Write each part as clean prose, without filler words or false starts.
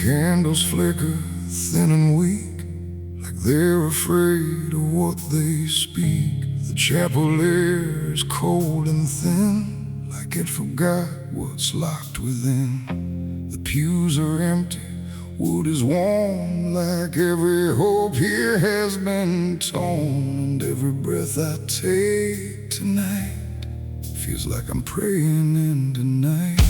candles flicker thin and weak, like they're afraid of what they speak. The chapel air is cold and thin, like it forgot what's locked within. The pews are empty, wood is warm, like every hope here has been torn. And every breath I take tonight feels like I'm praying into night.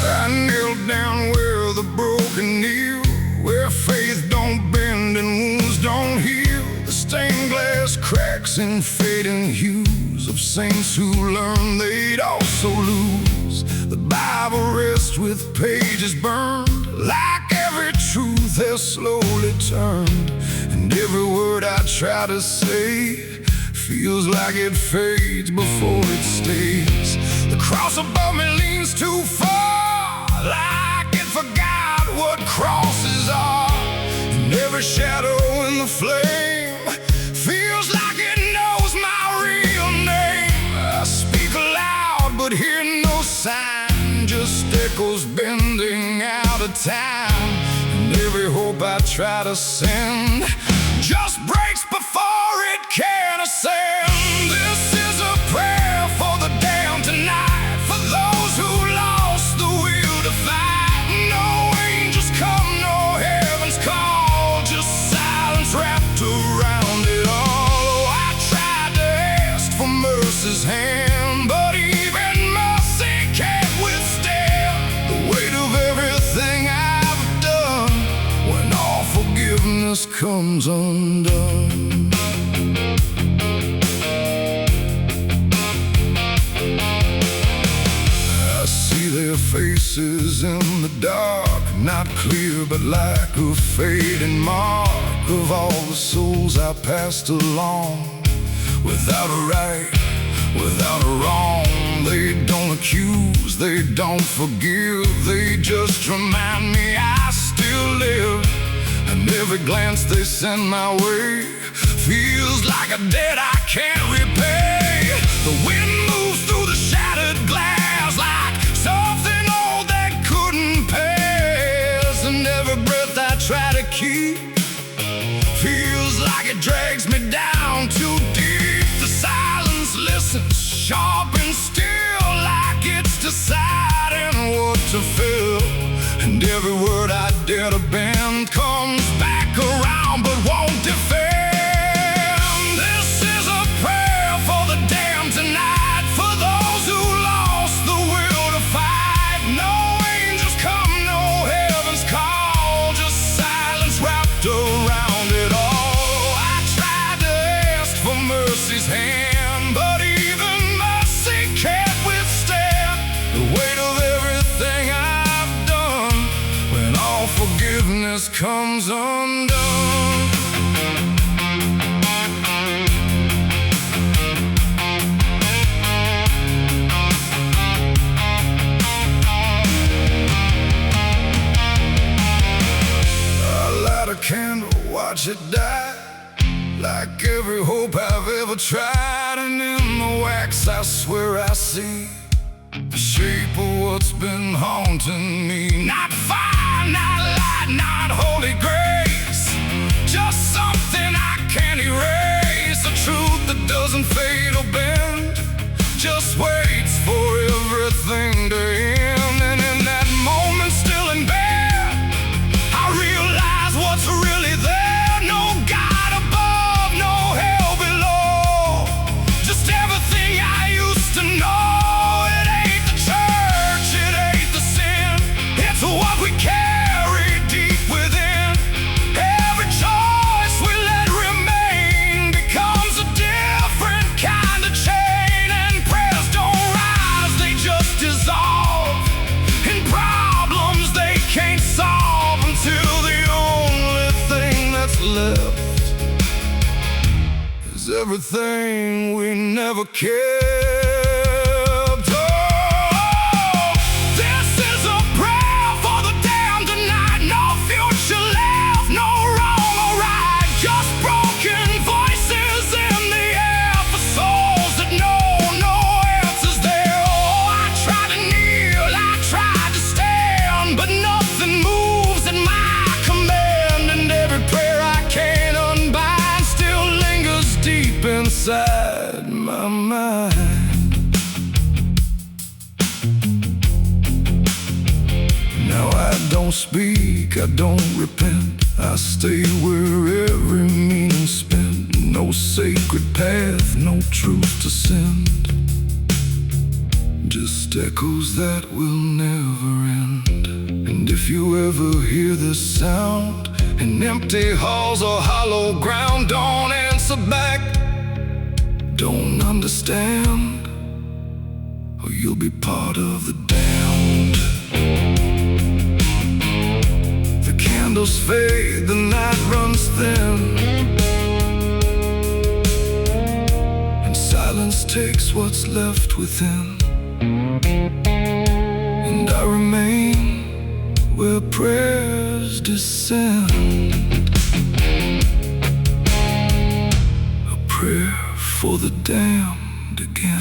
I knelt down where the broken kneel, where faith don't bend and wounds don't heal. The stained glass cracks and fading hues of saints who learned they'd also lose. The Bible rests with pages burned, like every truth has slowly turned. And every word I try to say feels like it fades before it stays. The cross above me leans too far, like it forgot what crosses are. And every shadow in the flame feels like it knows my real name. I speak aloud but hear no sign, just echoes bending out of time. And every hope I try to send just breaks before it can ascend. This is a prayer for the damned tonight, for those who lost the will to fight. No angels come, no heaven's call, just silence wrapped around it all. Oh, I tried to ask for mercy's hand, but even mercy can't withstand the weight of everything I've done when all forgiveness comes undone. I see their faces in the dark, not clear but like a fading mark of all the souls I passed along. Without a right, without a wrong, they don't accuse, they don't forgive, they just remind me I still live. And every glance they send my way feels like a debt I can't repay. The wind moves through the shattered glass like something old that couldn't pass. And every breath I try to keep feels like it drags me down too deep. The silence listens, sharp and still, like it's deciding what to feel. And every word I dare to bend comes back around but won't defend. This is a prayer for the damned tonight, for those who lost the will to fight. No angels come, no heaven's call, just silence wrapped around it all. I tried to ask for mercy's hand, but even mercy can't withstand the weight of everything I've done when all forgiveness comes undone. I light a candle, watch it die, like every hope I've ever tried. And in the wax I swear I see the shape of what's been haunting me. Not fire, not light, not holy grace, just something I can't erase. A truth that doesn't fade or bend, just waits for everything to end. And in that moment, still in bed, I realize what's really there. No God above, no hell below, just everything I used to know. What we carry deep within, every choice we let remain becomes a different kind of chain. And prayers don't rise, they just dissolve in problems they can't solve, until the only thing that's left is everything we never cared. No don't speak, I don't repent. I stay where every meaning's spent. No sacred path, no truth to send. Just echoes that will never end. And if you ever hear this sound in empty halls or hollow ground, don't answer back, don't understand, or you'll be part of the damned. The candles fade, the night runs thin, and silence takes what's left within. And I remain where prayers descend, a prayer for the damned again.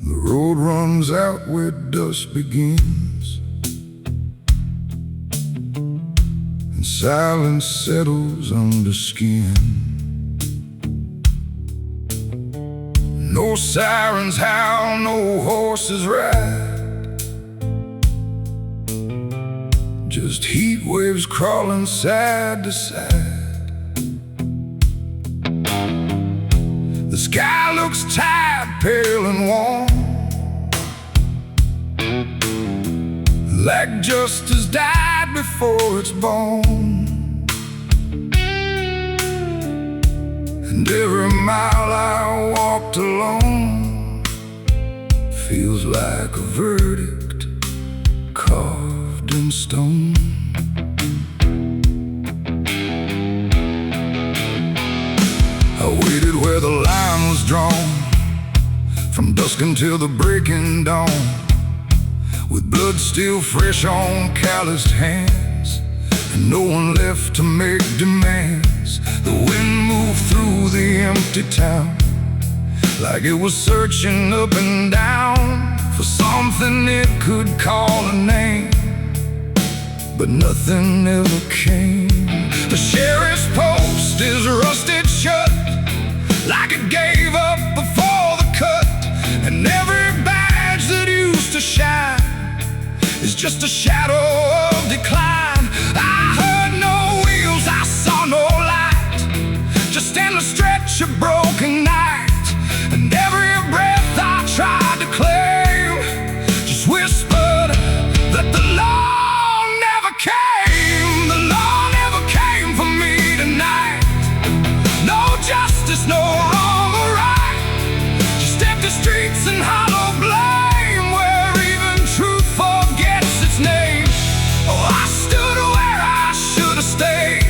The road runs out where dusk begins, and silence settles under skin. No sirens howl, no horses ride, just heat waves crawling side to side. The sky looks tired, pale and warm, like justice died before it's born. And every mile I walked alone feels like a verdict carved in stone. I waited where the line was drawn, from dusk until the breaking dawn, with blood still fresh on calloused hands, and no one left to make demands. The wind moved through the empty town, like it was searching up and down for something it could call a name, but nothing ever came. The sheriff's post is rusted shut, like it gave up before the cut, and every badge that used to shine is just a shadow of decline. I heard no wheels, I saw no light, just endless stretch of broken night. And every breath I tried to claim just whispered that the law never came. The law never came for me tonight. No justice, no wrong or right, just empty streets and hollow blame, where even truth forgets its name. Oh, I stood where I should have stayed,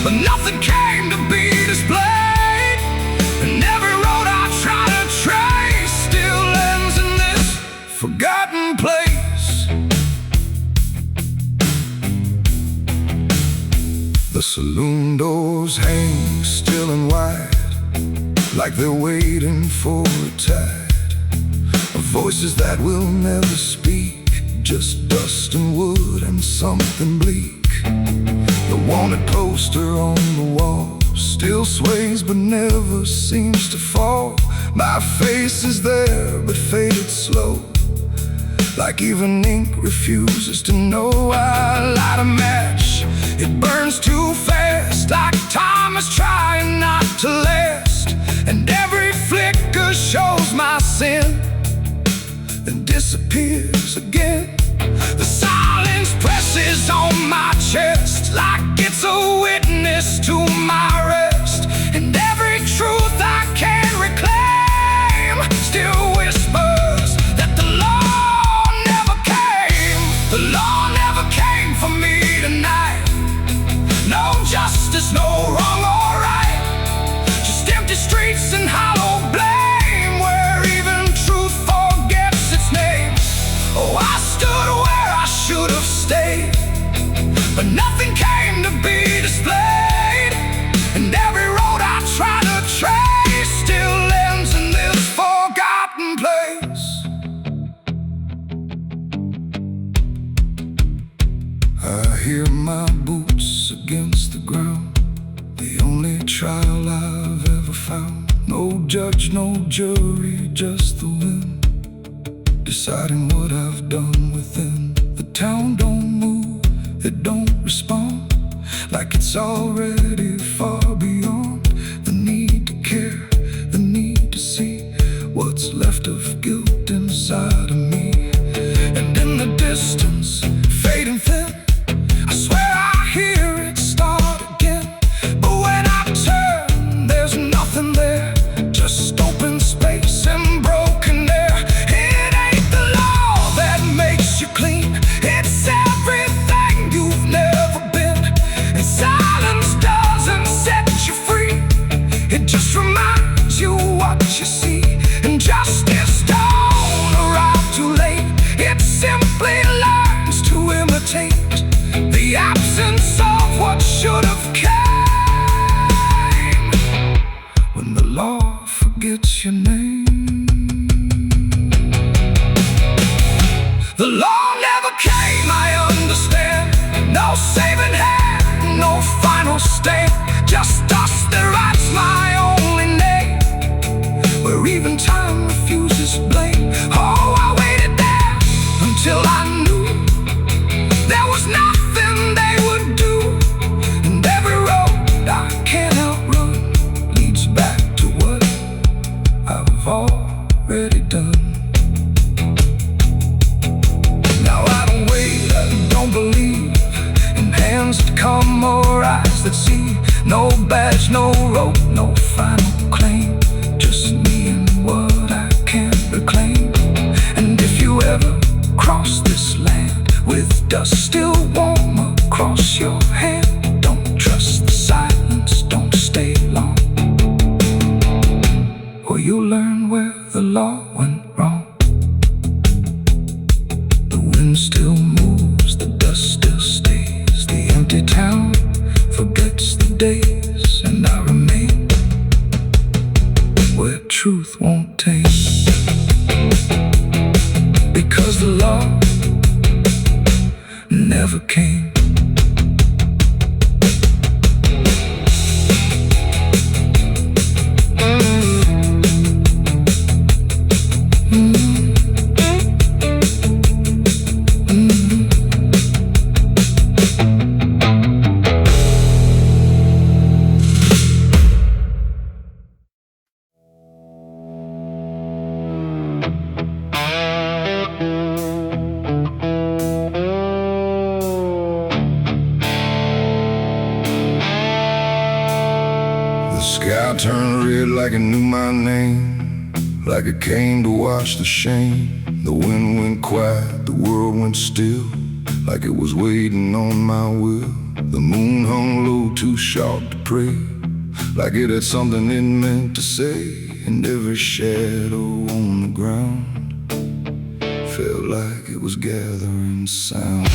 but nothing came to be displayed. And every road I try to trace still ends in this forgotten place. The saloon doors hang still and wide, like they're waiting for a tide of voices that will never speak, just dust and wood and something bleak. The wanted poster on the wall still sways but never seems to fall. My face is there but faded slow, like even ink refuses to know. I light a match, it burns too fast, like time is trying not to last. And every flicker shows my sin, then disappears again. The silence presses on my chest, like it's a witness to my rest. And every truth I can reclaim still whispers that the law never came. The law never came for me tonight. No justice, no wrong or right, just empty streets and hollow blame, where even truth forgets its name. Oh, I stood where I should have stayed, but nothing came to be displayed. trial I've ever found. No judge, no jury, just the wind deciding what I've done within. The town don't move, it don't respond, like it's already far beyond the need to care, the need to see what's left of guilt inside of me. And in the distance, fading thin, I swear I hear it start again. But when I turn, there's nothing there, just open space and broken air. It ain't the law that makes you clean, it's everything you've never been. And silence doesn't set you free, it just reminds you what you see. And justice don't arrive too late, it simply learns to imitate the absence of what should have came. When the law forgets your name. The law never came, I understand. No saving hand, no final stand, just dust that writes my only name, where even time refuses blame. Oh, I waited there until I knew there was nothing they would do. And every road I can't outrun leads back to what I've already done. Now I don't wait, I don't believe in hands that come or eyes that see. No badge, no rope, no final claim, just me and what I can't reclaim. And if you ever cross this land with dust still warm across your hand, don't trust the silence, don't stay long, or you'll learn where the law went wrong. The wind still moves, the dust still stays, the empty town forgets the days, and I remain where truth won't taste, because the law never came. The sky turned red like it knew my name, like it came to wash the shame. The wind went quiet, the world went still, like it was waiting on my will. The moon hung low, too sharp to pray, like it had something it meant to say. And every shadow on the ground felt like it was gathering sound.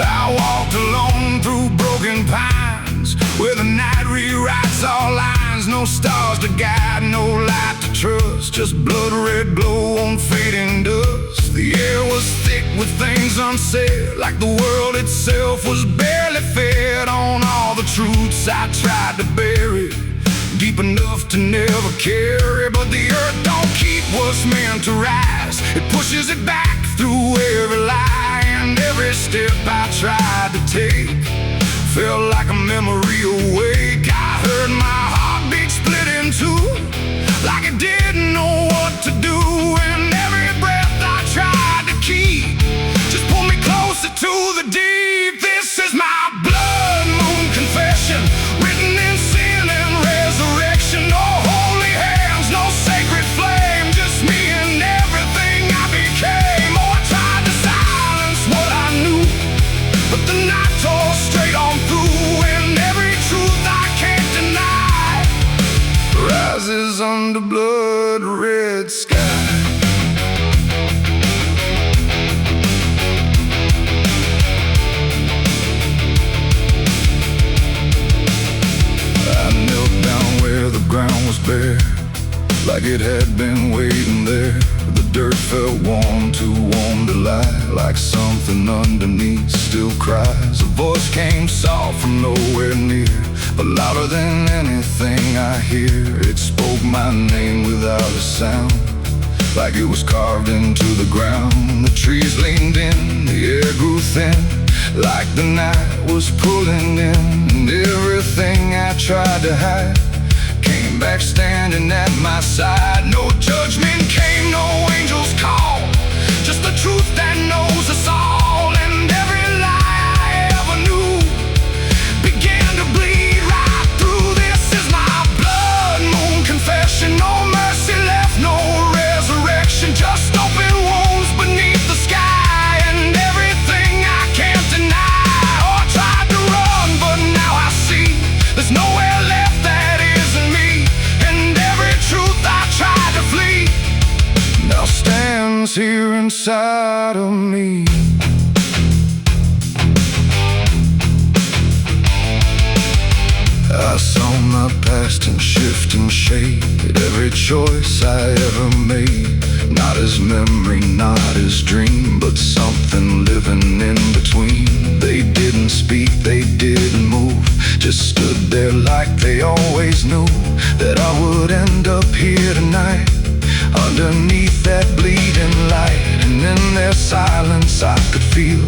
I walked alone through broken pines, where the night rewrites all lines. No stars to guide, no light to trust, just blood red glow on fading dust. The air was thick with things unsaid, like the world itself was barely fed on all the truths I tried to bury, deep enough to never carry. But the earth don't keep what's meant to rise, it pushes it back through every lie. And every step I tried to take felt like a memory awake. I heard my heartbeat split in two, like it didn't know what to do. And every breath I tried to keep just pulled me closer to the deep. This is my blood moon confession, written in sin and resurrection. No holy hands, no sacred flame, just me and everything I became. Oh, I tried to silence what I knew, but the night tore straight on through. And every truth I can't deny rises under blood red sky. I knelt down where the ground was bare, like it had been waiting there. The dirt felt warm, too warm to lie, like something underneath still cries. A voice came soft from nowhere near, but louder than anything I hear. It spoke my name without a sound, like it was carved into the ground. The trees leaned in, the air grew thin, like the night was pulling in. And everything I tried to hide came back standing at my side. No judgment came, no angel's call, just the truth that knows us all. And every lie I ever knew began to bleed right through. This is my blood moon confession. No mercy left, no resurrection, just open wounds beneath the sky. And everything I can't deny. Oh, I tried to run, but now I see there's nowhere left that isn't me. And every truth I tried to flee now stands here inside of me. I saw my past in shifting shade, every choice I ever made. Not as memory, not as dream, but something living in between. They didn't speak, they didn't move, just stood there like they always knew that I would end up here tonight, underneath that bleeding light. And in their silence I could feel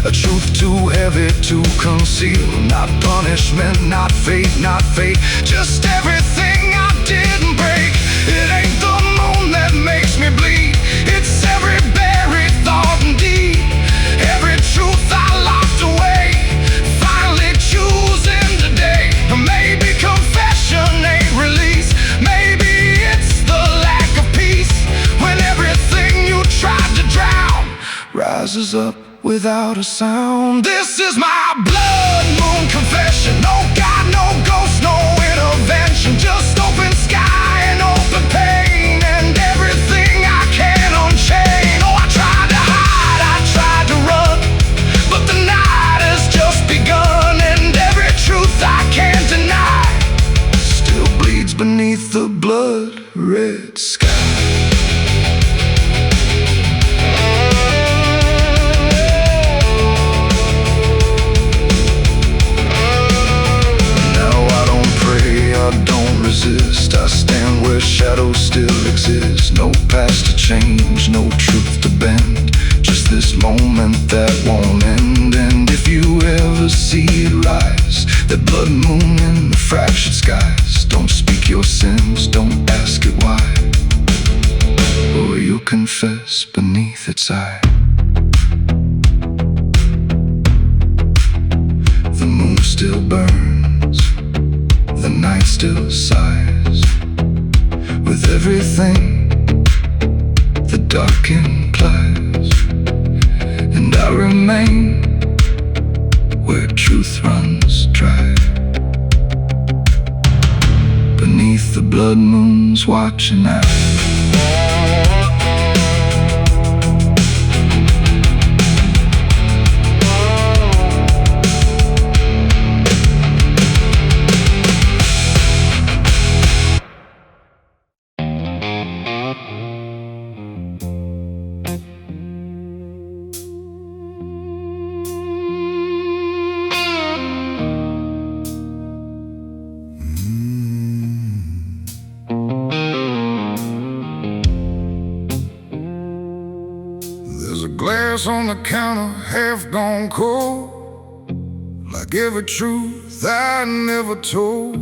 a truth too heavy to conceal. Not punishment, not fate, not fate, just everything I didn't break. It ain't the moon that makes me bleed, it's every buried thought and deed, every truth I locked away, finally choosing today. Maybe confession ain't release, maybe it's the lack of peace, when everything you tried to drown rises up without a sound. This is my blood moon confession. No God, no ghost, no intervention, just open sky and open pain, and everything I can unchain. Oh, I tried to hide, I tried to run, but the night has just begun. And every truth I can't deny still bleeds beneath the blood-red sky. I stand where shadows still exist. No past to change, no truth to bend, just this moment that won't end. And if you ever see it rise, that blood moon in the fractured skies, don't speak your sins, don't ask it why, or you'll confess beneath its eye. The moon still burns, the night still sighs, with everything the dark implies. And I remain where truth runs dry, beneath the blood moon's watching eye. Glass on the counter, half gone cold, like every truth I never told.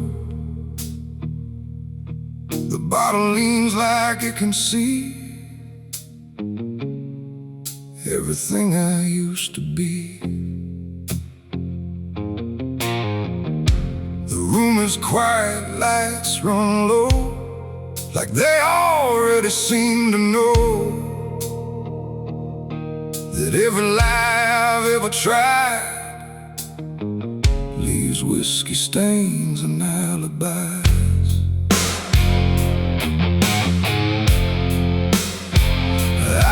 The bottle leans like it can see everything I used to be. The room is quiet, lights run low, like they already seem to know that every lie I've ever tried leaves whiskey stains and alibis.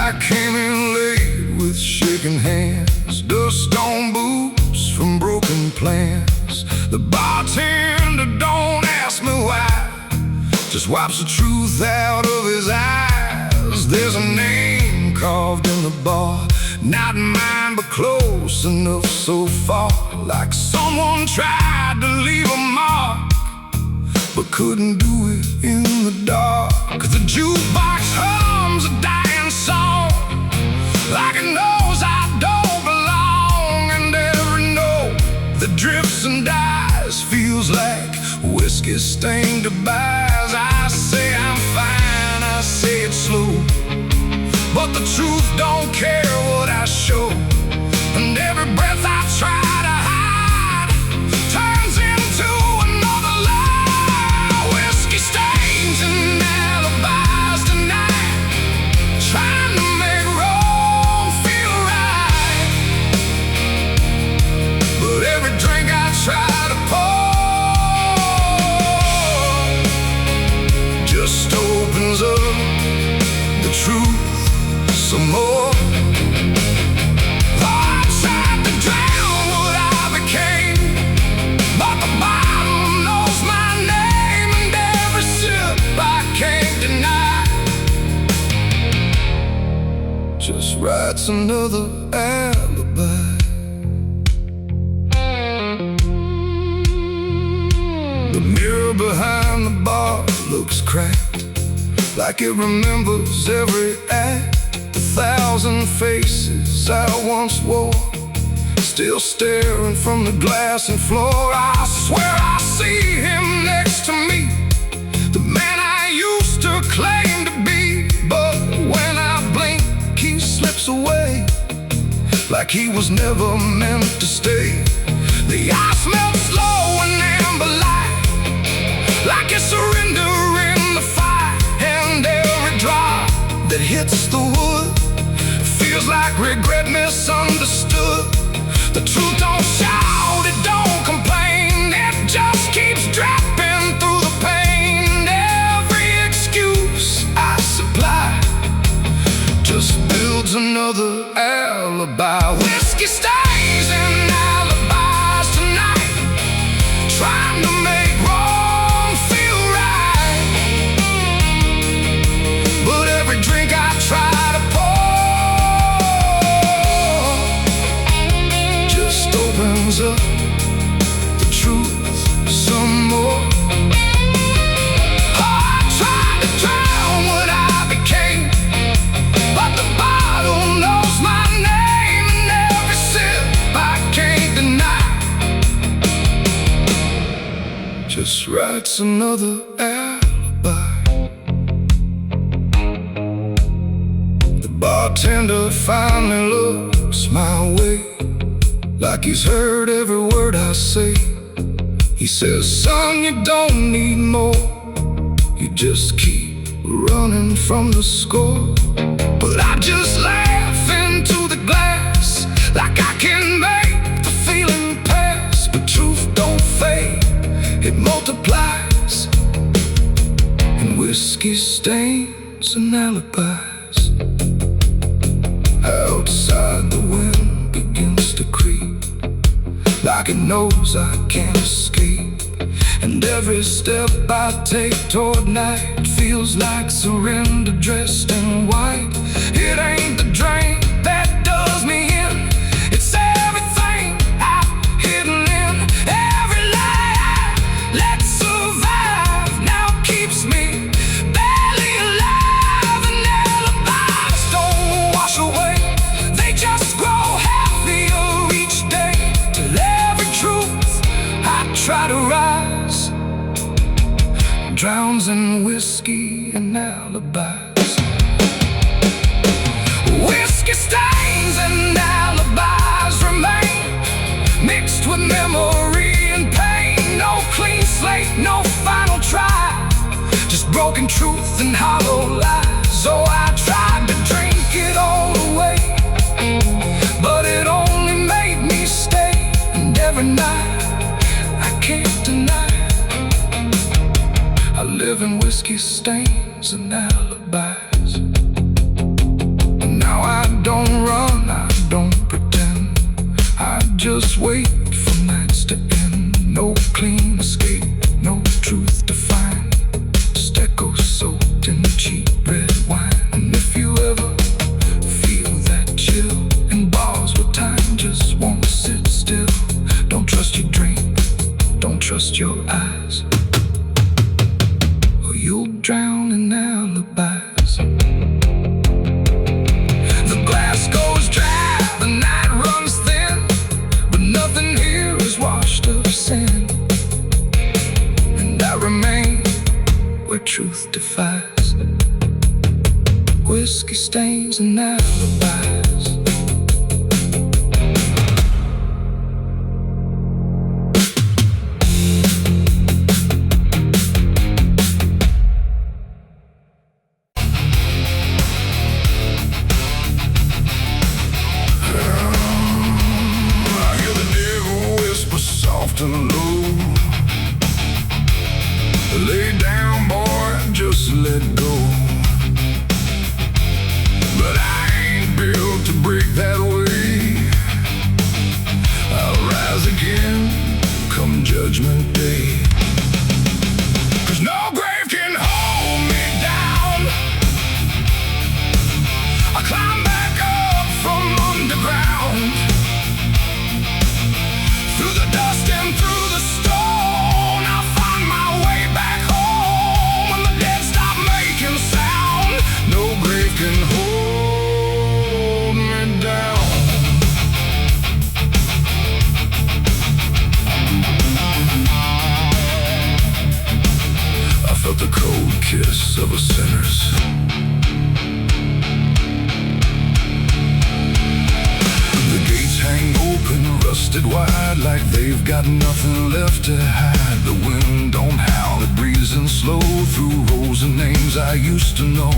I came in late with shaking hands, dust on boots from broken plans. The bartender don't ask me why, just why drops the truth out of his eyes. There's a name carved in the bar, not mine but close enough so far. Like someone tried to leave a mark, but couldn't do it in the dark. The jukebox hums a dying song, like it knows I don't belong. And every note that drifts and dies feels like whiskey stained goodbyes. I say I'm fine, I say it slow, but the truth don't care what I show. And every breath I try to hide turns into another lie. Whiskey stains and alibis tonight, trying to make wrong feel right. But every drink I try to pour just opens up the truth some more. I tried to drown what I became, but the bottle knows my name, and every sip I can't deny just writes another alibi. The mirror behind the bar looks cracked, like it remembers every act. 1,000 faces I once wore, still staring from the glass and floor. I swear I see him next to me, the man I used to claim to be. But when I blink, he slips away, like he was never meant to stay. The ice melts slow and amber light, like a surrender in the fire. And every drop that hits the wood feels like regret misunderstood. The truth don't shout, it don't complain, it just keeps dropping through the pain. Every excuse I supply just builds another alibi. Whiskey stains and alibis tonight, trying to make wrong feel right. But every drink I try to opens up the truth some more. I tried to drown what I became, but the bottle knows my name, and every sip I can't deny just writes another alibi. The bartender finally looks my way, like he's heard every word I say. He says, son, you don't need more, you just keep running from the score. But I just laugh into the glass, like I can make the feeling pass. But truth don't fade, it multiplies, and whiskey stains and alibis. Outside the wind begins to creep, like it knows I can't escape. And every step I take toward night feels like surrender dressed in white. It ain't the drink that does me in, it's everything I've hidden in. Every lie I let survive now keeps me barely alive. And alibis don't wash away, they just grow heavier each day, till every truth I try to rise drowns in whiskey and alibis. Whiskey stains and alibis remain, mixed with memory and pain. No clean slate, no final try, just broken truth and hollow lies. So I tried to drink it all away, but it only made me stay. And every night I can't deny I live in whiskey stains and alibis. And now I don't run, I don't pretend, I just wait for nights to end. No clean escape, no truth to find, just echoes whiskey stains and alibis. I hear the devil whisper soft and low, lay down, boy, just let go. But I ain't built to break that way. I'll rise again come Judgment Day. 'Cause no grave can hold me down. I climb back up from underground, through the dust and through the stone. I'll find my way back home when the dead stop making sound. No grave can hold me down. I felt the cold kiss of a sinner's. The gates hang open, rusted wide, like they've got nothing left to hide. The wind don't howl, it breathes in slow through rows of names I used to know.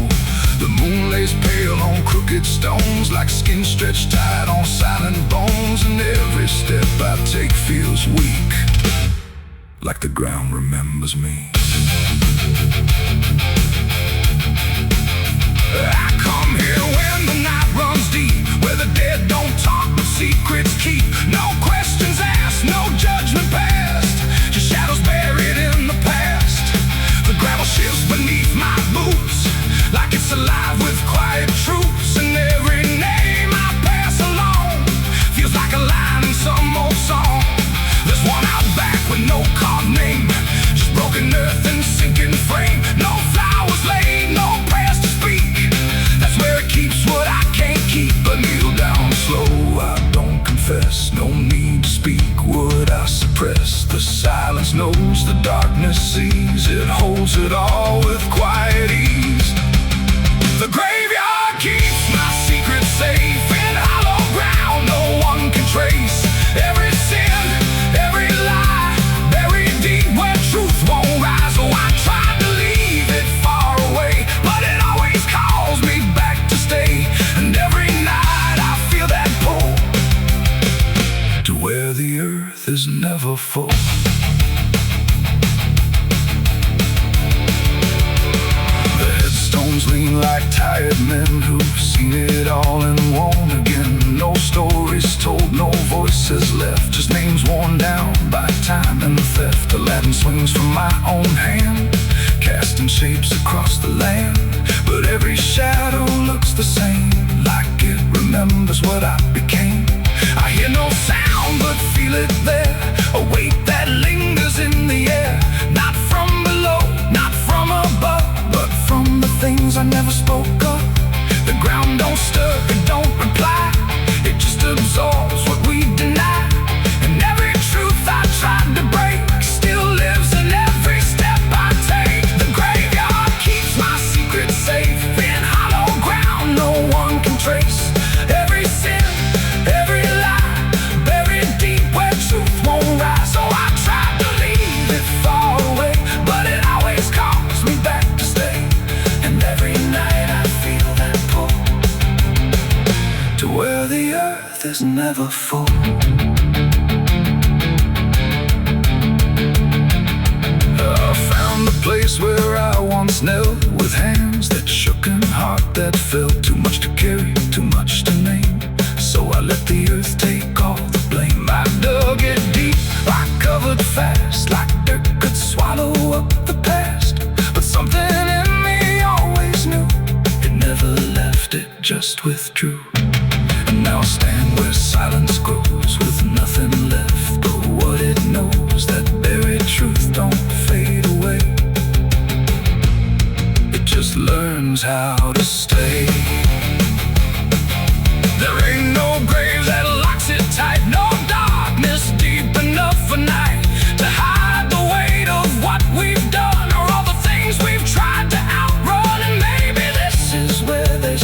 The moon lays pale on crooked stones, like skin stretched tight on silent bones. And every step I take feels weak, like the ground remembers me. I come here when the night runs deep, where the dead don't talk but secrets keep. No questions asked, no judgment passed, just shadows buried in the past. The gravel shifts beneath my boots, like it's alive with quiet troops. And every name I pass along feels like a line in some old song. There's one out back with no carved name, just broken earth and sinking frame. No flowers laid, no prayers to speak. That's where it keeps what I can't keep. But kneel down slow, I don't confess. No need to speak what I suppress. The silence knows, the darkness sees. It holds it all with quiet ease. The graveyard keeps my secret safe in hollow ground no one can trace. Every sin, every lie, buried deep where truth won't rise. Oh, I tried to leave it far away, but it always calls me back to stay. And every night I feel that pull to where the earth is never full. The headstones lean like tired men who've seen it all and won't again. No stories told, no voices left, just names worn down by time and theft. The Latin swings from my own hand, casting shapes across the land. But every shadow looks the same, like it remembers what I became. I hear no sound but feel it there, a weight that lingers in the air. Not from below, not from above, but from the things I never spoke of. The ground don't stir, it don't reply, it just absorbs what we deny. And every truth I tried to break still lives in every step I take. The graveyard keeps my secret safe in hollow ground no one can trace. Every sin, every lie, buried deep where truth won't rise. So I tried to leave it far away, but it always calls me back to stay. And every night I feel that pull to where the earth is never full. I found a place where I once knelt, with hands that shook and heart that felt. Too much to carry, too much to name, so I let the earth take all the blame. I dug it deep, I covered fast, like dirt could swallow up the past. But something in me always knew, it never left, it just withdrew. And now I stand where silence grows, with nothing left but what it knows. That buried truth don't fade away, it just learns how to stay. There ain't no grave that locks it tight, no darkness deep enough for night to hide the weight of what we've done, or all the things we've tried to outrun. And maybe this is where they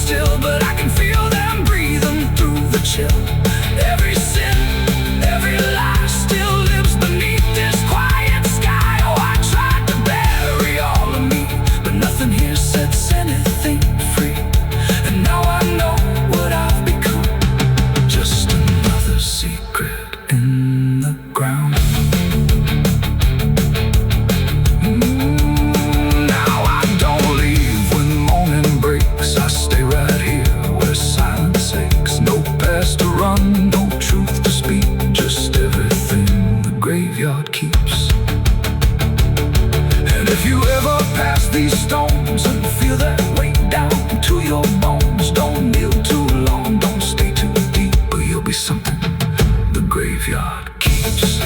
still, but I can feel them breathing through the chill. Every sin, every lie still lives beneath this quiet sky. Oh, I tried to bury all of me, but nothing here sets anything free. And now I know what I've become, just another secret in the ground. Now I don't leave when morning breaks. I stay right here where silence aches. No past to run, no truth to speak, just everything the graveyard keeps. And if you ever pass these stones and feel that weight down to your bones, don't kneel too long, don't stay too deep, or you'll be something the graveyard keeps.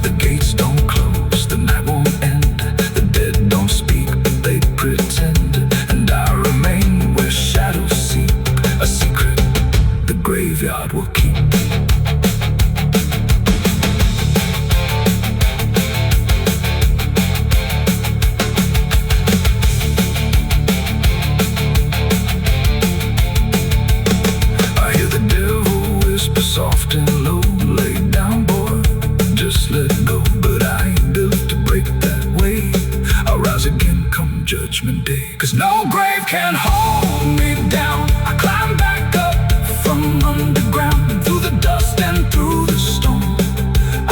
The gates don't close, the night won't end, the dead don't speak, but they pretend. And I remain where shadows seep, a secret the graveyard will keep. I hear the devil whisper soft and low, lay down boy, just let go. But I ain't built to break that way. I'll rise again come judgment day, 'cause no grave can hold me down. I climb back up from underground, through the dust and through the storm.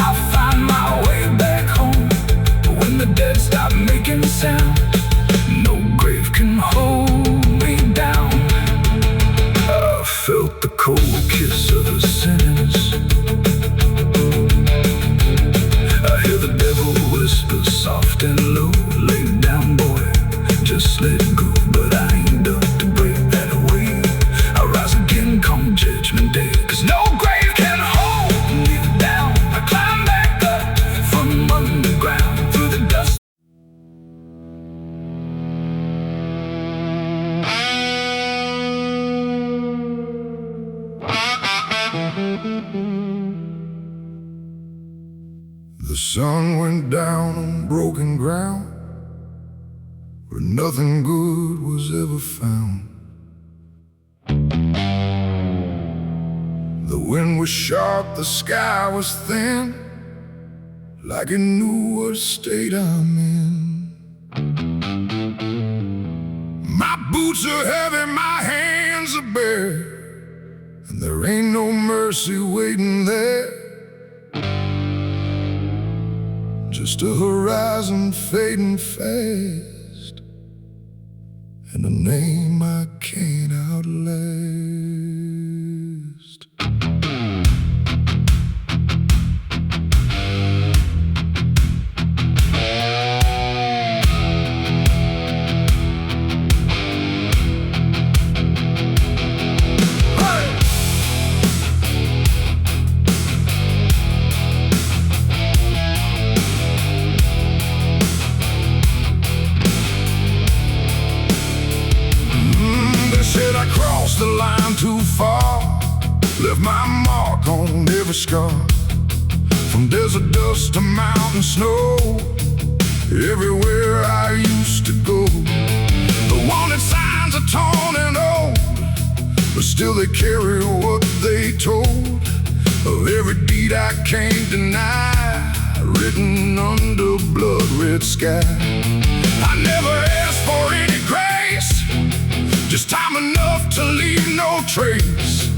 I'll find my way back home. But when the dead stop making sound, no grave can hold me down. I felt the cold kiss of the sinners. I hear the devil whisper soft and low, lay down boy, just let go. But I ain't done to break that way. I'll rise again come judgment day, 'cause no grave can hold me down. I climb back up from underground, through the dust. The sun went down on broken ground, where nothing good was ever found. The wind was sharp, the sky was thin, like it knew what state I'm in. My boots are heavy, my hands are bare, and there ain't no mercy waiting there. Just a horizon fading fast, and a name I can't outlast. The line too far, left my mark on every scar. From desert dust to mountain snow, everywhere I used to go. The wanted signs are torn and old, but still they carry what they told of every deed I can't deny, written under blood-red sky. I never asked for any grace, just time enough to leave no trace.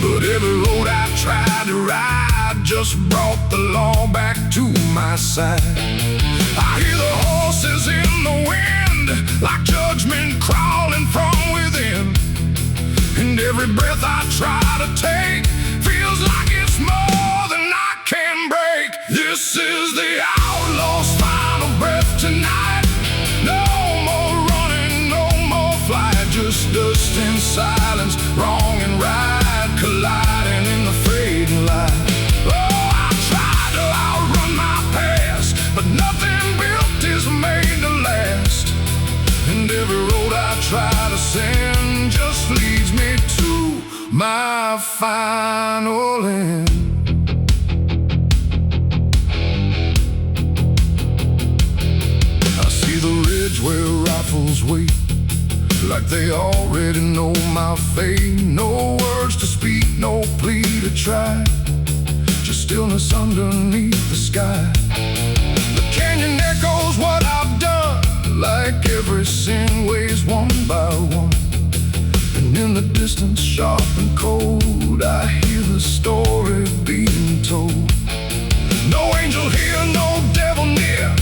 But every road I tried to ride just brought the law back to my side. I hear the horses in the wind, like judgment crawling from within. And every breath I try to take feels like it's more than I can break. This is the outlaw's final breath tonight. No more running, no more flight, just dust and silence, wrong and right colliding in the fading light. Oh, I tried to outrun my past, but nothing built is made to last. And every road I try to send just leads me to my final end. I see the ridge where rifles wait, like they already know my fate. No words to speak, no plea to try, just stillness underneath the sky. The canyon echoes what I've done, like every sin weighs one by one. And in the distance, sharp and cold, I hear the story being told. No angel here, no devil near,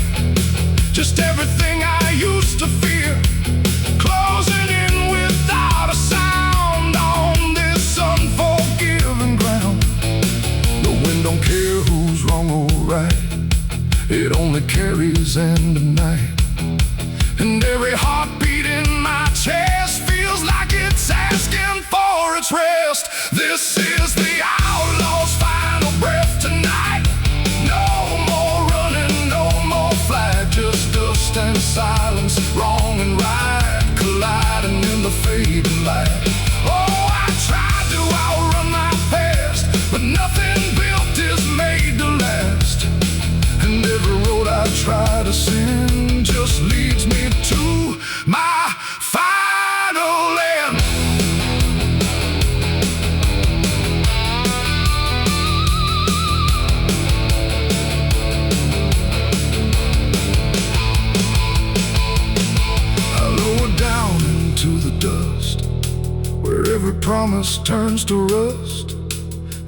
just everything I used to fear, closing in without a sound on this unforgiving ground. The wind don't care who's wrong or right, it only carries end of night. And every heartbeat in my chest feels like it's asking for its rest. This is the outlaw's final breath tonight. No more running, no more flight, just dust and silence, wrong and right colliding in the fading light. Oh, I tried to outrun my past, but nothing built is made to last. And every road I try to send just leads me to my final end. I lower down into the dust, where every promise turns to rust,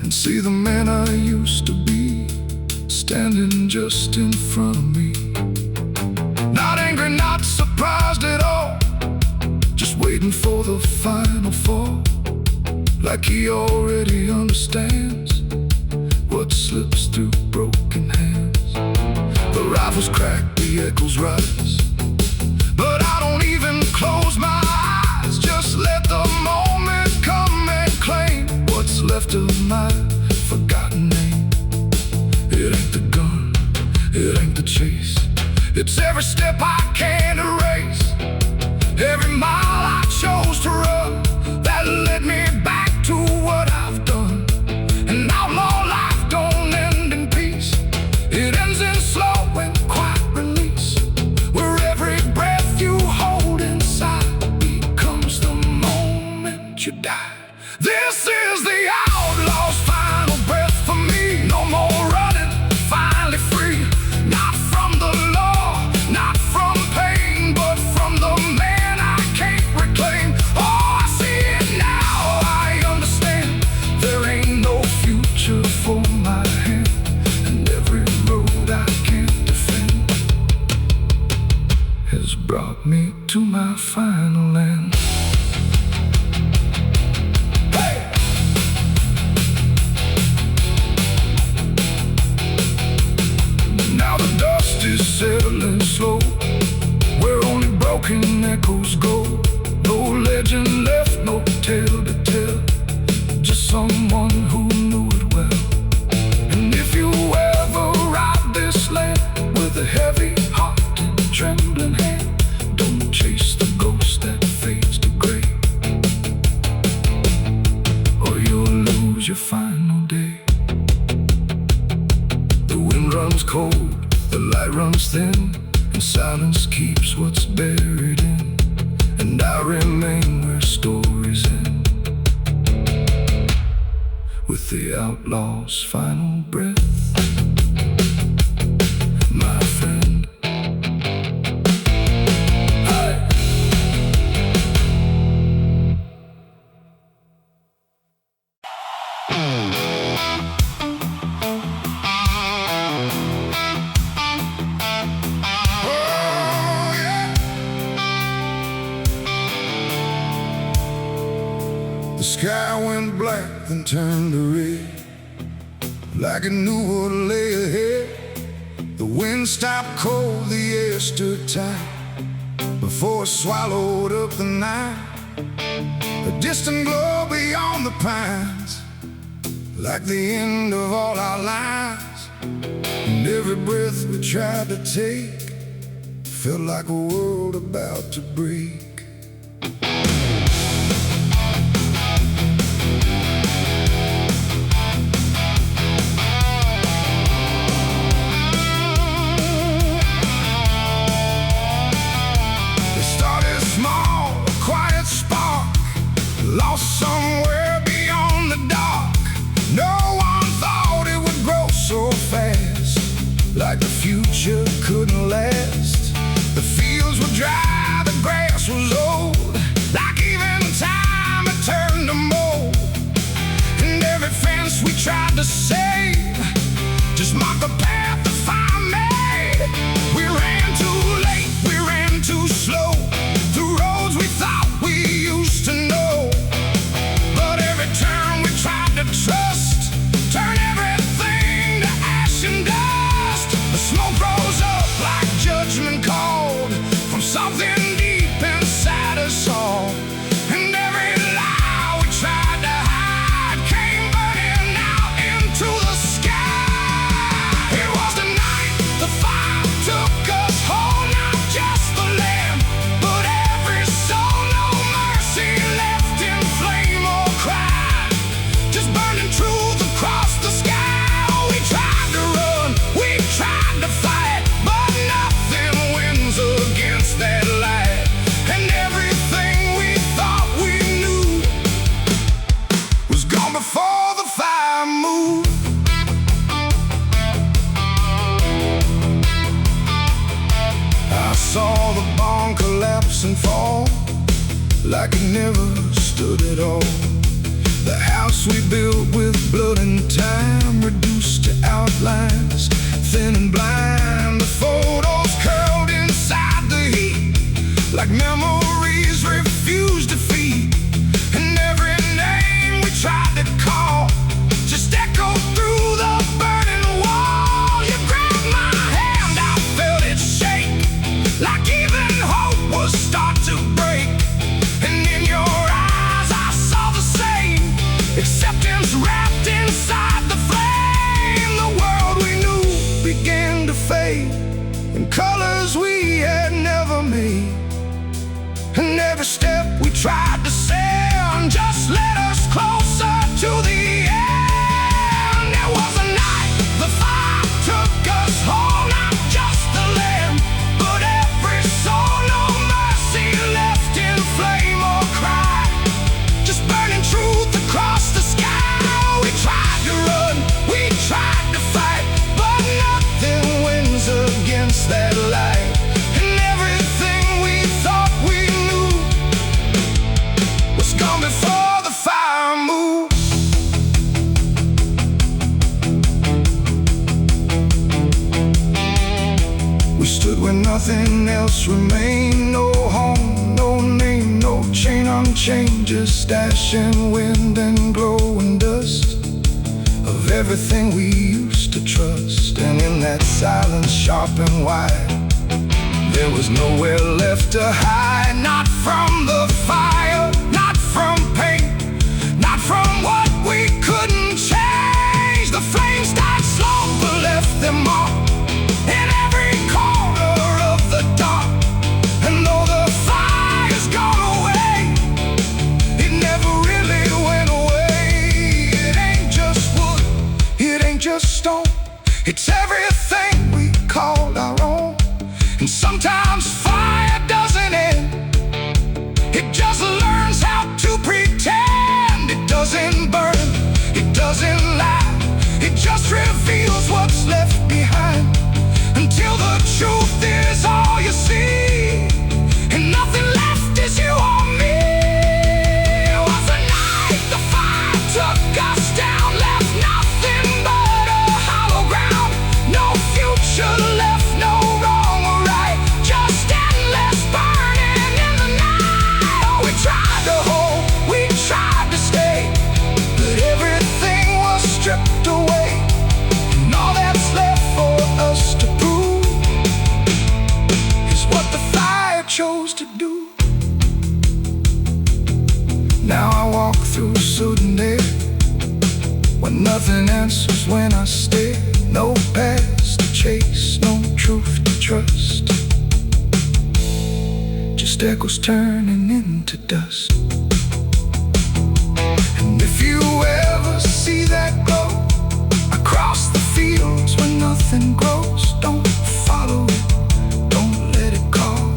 and see the man I used to be standing just in front of me. Not angry, not surprised at all, just waiting for the final fall, like he already understands what slips through broken hands. The rifles crack, the echoes rise, but I don't even close my eyes. Just let the moment come and claim what's left of my forgotten name. It ain't the gun, it ain't the chase, it's every step I can't erase, every mile I chose to run that led me back to what I've done. An outlaw life don't end in peace, it ends in slow and quiet release, where every breath you hold inside becomes the moment you die. This is the outlaw's final breath for me. No more running, finally free, not from the law, not from pain, but from the man I can't reclaim. Oh, I see it now, I understand, there ain't no future for my hand, and every road I can't defend has brought me to my final end. Now the dust is settling slow, where only broken echoes go. No legend left, no tale to tell, just someone who knew it well. And if you ever ride this land with a heavy heart and trembling hand, don't chase the ghost that fades to gray, or you'll lose your final day. The wind runs cold, the light runs thin, and silence keeps what's buried in. And I remain where stories end, with the outlaw's final breath, my friend. The sky went black, then turned to red, like it knew what lay ahead. The wind stopped cold, the air stood tight, before it swallowed up the night. A distant glow beyond the pines, like the end of all our lives. And every breath we tried to take felt like a world about to break. Quiet like it never stood at all. The house we built with blood and time, reduced to outlines, thin and blind. The photos curled inside the heat, like memories refused defeat. And every name we tried to call just echoed through the burning wall. You grabbed my hand, I felt it shake, like even hope was start to break. And in your eyes I saw the same acceptance wrapped inside the flame. The world we knew began to fade in colors we had never made. And every step we tried to send just led us closer to the end. There was a night the fire took us home, not just the land, but every soul. No mercy left in flame or cry, just burning truth across the sky. We tried to run, we tried to fight, but nothing wins against that light. And everything we thought we knew was gone before the fire moved. We stood where nothing else remained. No home, no name, no chain unchained, just ash and wind and glowing dust of everything we used to trust. And in that silence, sharp and wide, there was nowhere left to hide. Not from the fire, not from pain, not from what we couldn't change. The flames died slow but left them all in every corner of the dark. And though the fire's gone away, it never really went away. It ain't just wood, it ain't just stone, it's everything we called our own. And sometimes fire doesn't end, it just learns how to pretend. It doesn't burn, it doesn't lie, it just reveals what's left behind, until the truth is all you see, and nothing left is you or me. It was a night the fire took us down, left nothing but a hollow ground. No future left, no wrong or right, just endless burning in the night. Oh, we tried to hold, we tried to stay, but everything was stripped away. And all that's left for us to prove is what the fire chose to do. Now I walk through sudden air, where nothing answers when I stare. No past to chase, no truth to trust, just echoes turning into dust. And if you ever see that glow across the fields where nothing grows, don't follow it, don't let it call,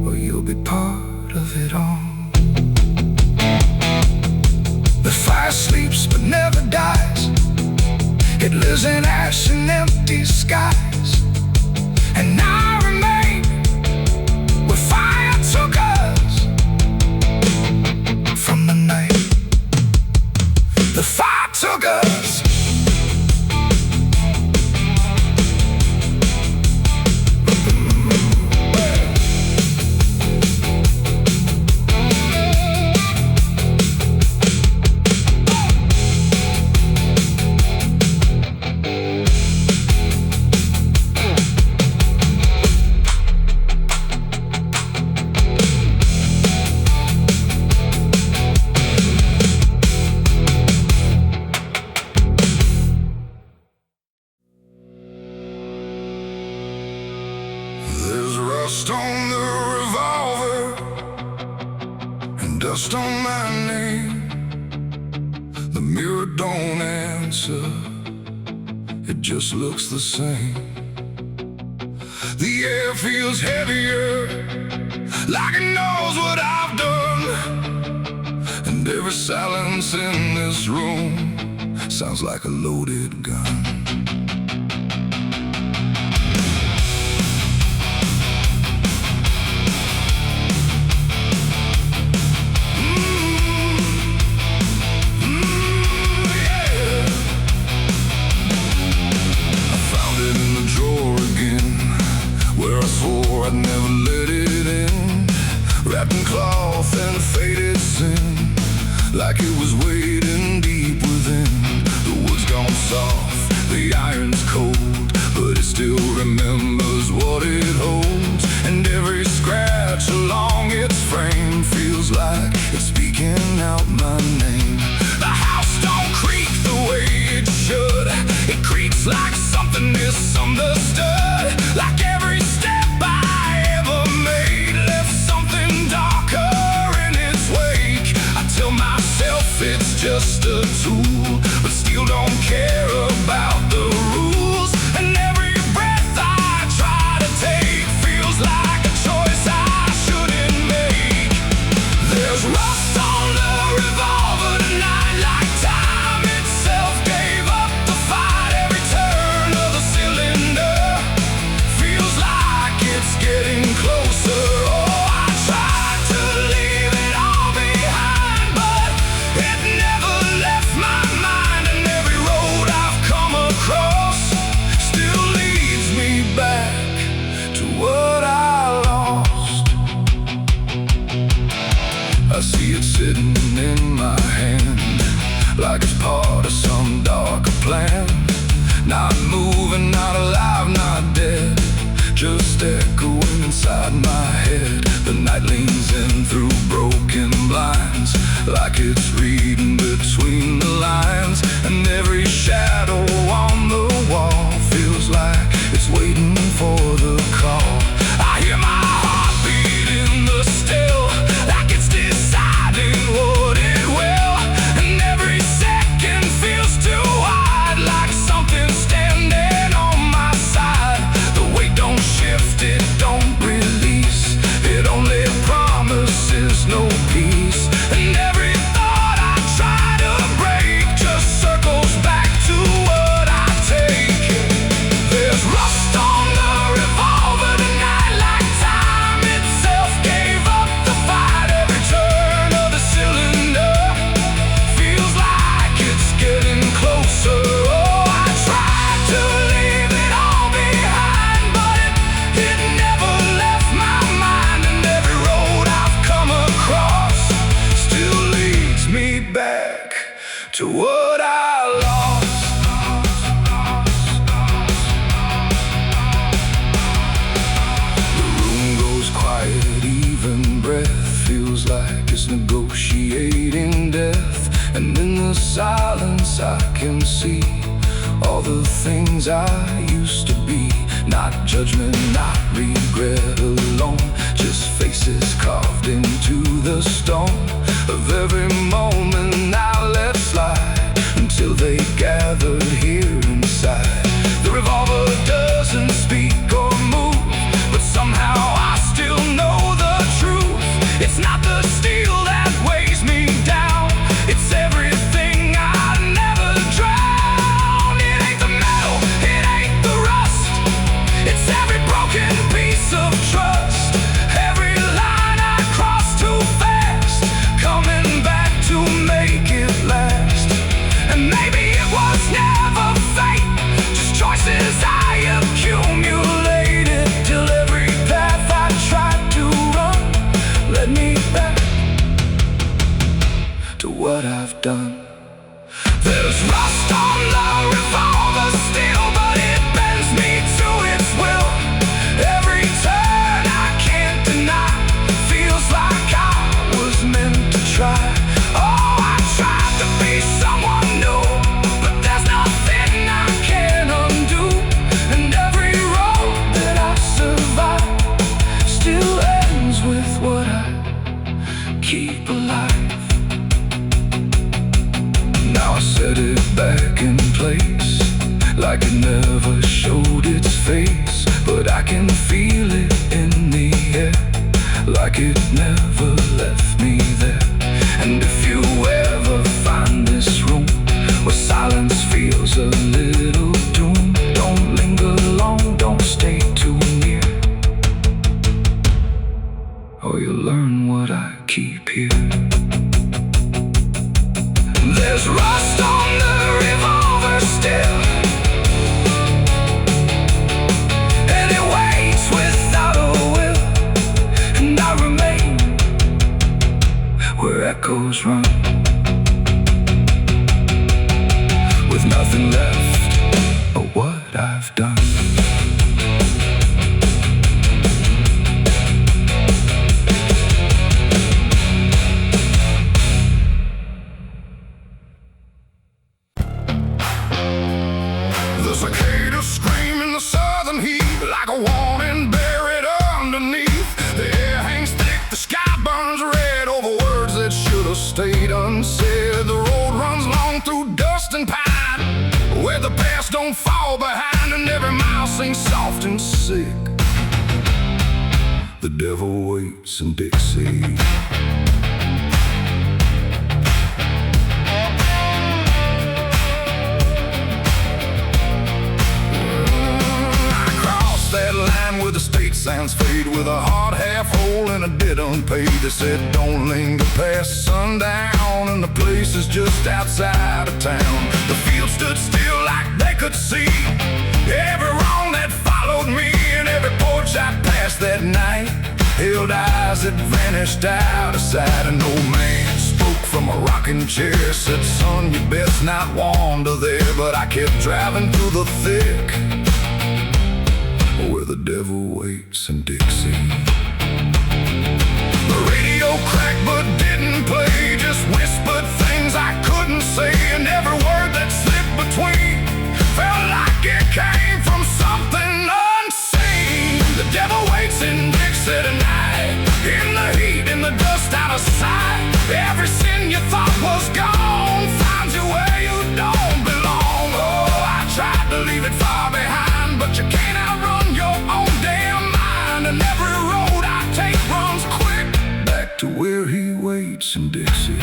or you'll be part of it all. The fire sleeps but never dies, it lives in ash and empty skies. And I remain where fire took us from the night the fire took us. Dust on the revolver and dust on my name. The mirror don't answer, it just looks the same. The air feels heavier, like it knows what I've done. And every silence in this room sounds like a loaded gun. satin cloth and faded sin, like it was waiting deep within. The wood's gone soft, the iron's cold, but it still remembers what it holds. And every scratch along its frame feels like it's speaking out my name. The house don't creak the way it should. It creaks like something misunderstood. Like every step I ever made left something darker in its wake. I tell myself it's just a tool, but still don't care about the rules. And every breath I try to take feels like a choice I shouldn't make. There's rust on the revolver tonight, like time itself gave up the fight. Every turn of the cylinder feels like it's getting closer. Oh, I tried to leave it all behind, but it never left my mind. And every road I've come across still leads me back to what I lost. I see it sitting in my hand, like it's part of some darker plan. Not moving, not alive, not dead, just echoing inside my head. The night leans in through broken blinds, like it's reading between the lines. And every shadow on the wall feels like it's waiting for the call. I hear my heart beat in the still, like it's deciding what it will. And every second feels too wide, like something's standing on my side. The weight don't shift, it don't release, it only promises no peace. And every thought I try to break just circles back to what I take. There's rust on the revolver tonight, like time itself gave up the fight. Every turn of the cylinder feels like it's getting closer. Oh, I tried to leave it all behind, but it never left my mind. And every road I've come across still leads me back to what I lost. The room goes quiet, even breath feels like it's negotiating death. And in the silence I can see all the things I used to be. Not judgment, not regret alone, just faces carved into the stone of every moment I let slide, until they gathered here inside. The revolver doesn't speak or move, but somehow I still know the truth. It's not the steel that weighs me down, it's everything I never drown. It ain't the metal, it ain't the rust, it's every broken piece of trust. Every line I cross too fast, coming back to make it last. And maybe it was never fate, just choices I accumulated, till every path I tried to run led me back to what I've done. There's rust on the revolver still, but it bends me to its will. Every turn I can't deny feels like I was meant to try. Oh, I tried to be someone new, but there's nothing I can undo. And every road that I survive still ends with what I keep alive. Now I set it back in place, like it never showed its face. But I can feel it in the air, like it never left me there. And if you ever find this room where silence feels a little doom, don't linger long, don't stay too near, or you'll learn what I keep here. There's rust on the revolver still, and it waits without a will. And I remain where echoes run, with nothing left of what I've done. The cicadas scream in the southern heat like a warning buried underneath. The air hangs thick, the sky burns red over words that should have stayed unsaid. The road runs long through dust and pine, where the past don't fall behind, and every mile sings soft and sick. The devil waits in Dixie. Where the state signs fade, with a hard half hole and a debt unpaid. They said don't linger past sundown, and the place is just outside of town. The field stood still like they could see every wrong that followed me, and every porch I passed that night held eyes that vanished out of sight. An old man spoke from a rocking chair, said, son, you best not wander there. But I kept driving through the thick, where the devil waits in Dixie. The radio cracked but didn't play, just whispered things I couldn't say, and every word that slipped between felt like it came from something unseen. The devil waits in Dixie tonight, in the heat, in the dust, out of sight. Every sin you thought was gone finds you where you don't belong. Oh, I tried to leave it far behind, but you can't outrun your own damn mind. And every road I take runs quick back to where he waits in Dixie.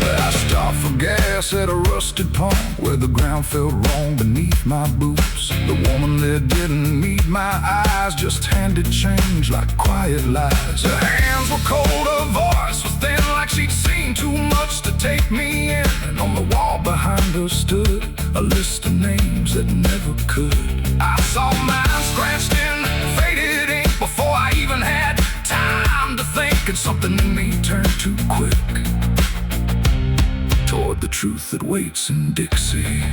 I stopped for gas at a rusted pump, where the ground felt wrong beneath my boots. The woman there didn't meet my eyes, just handed change like quiet lies. Her hands were cold, her voice was thin, like she'd seen too much to take me in. And on the wall behind her stood a list of names that never could. I saw mine scratched in faded ink before I even had time to think, and something in me turned too quick toward the truth that waits in Dixie.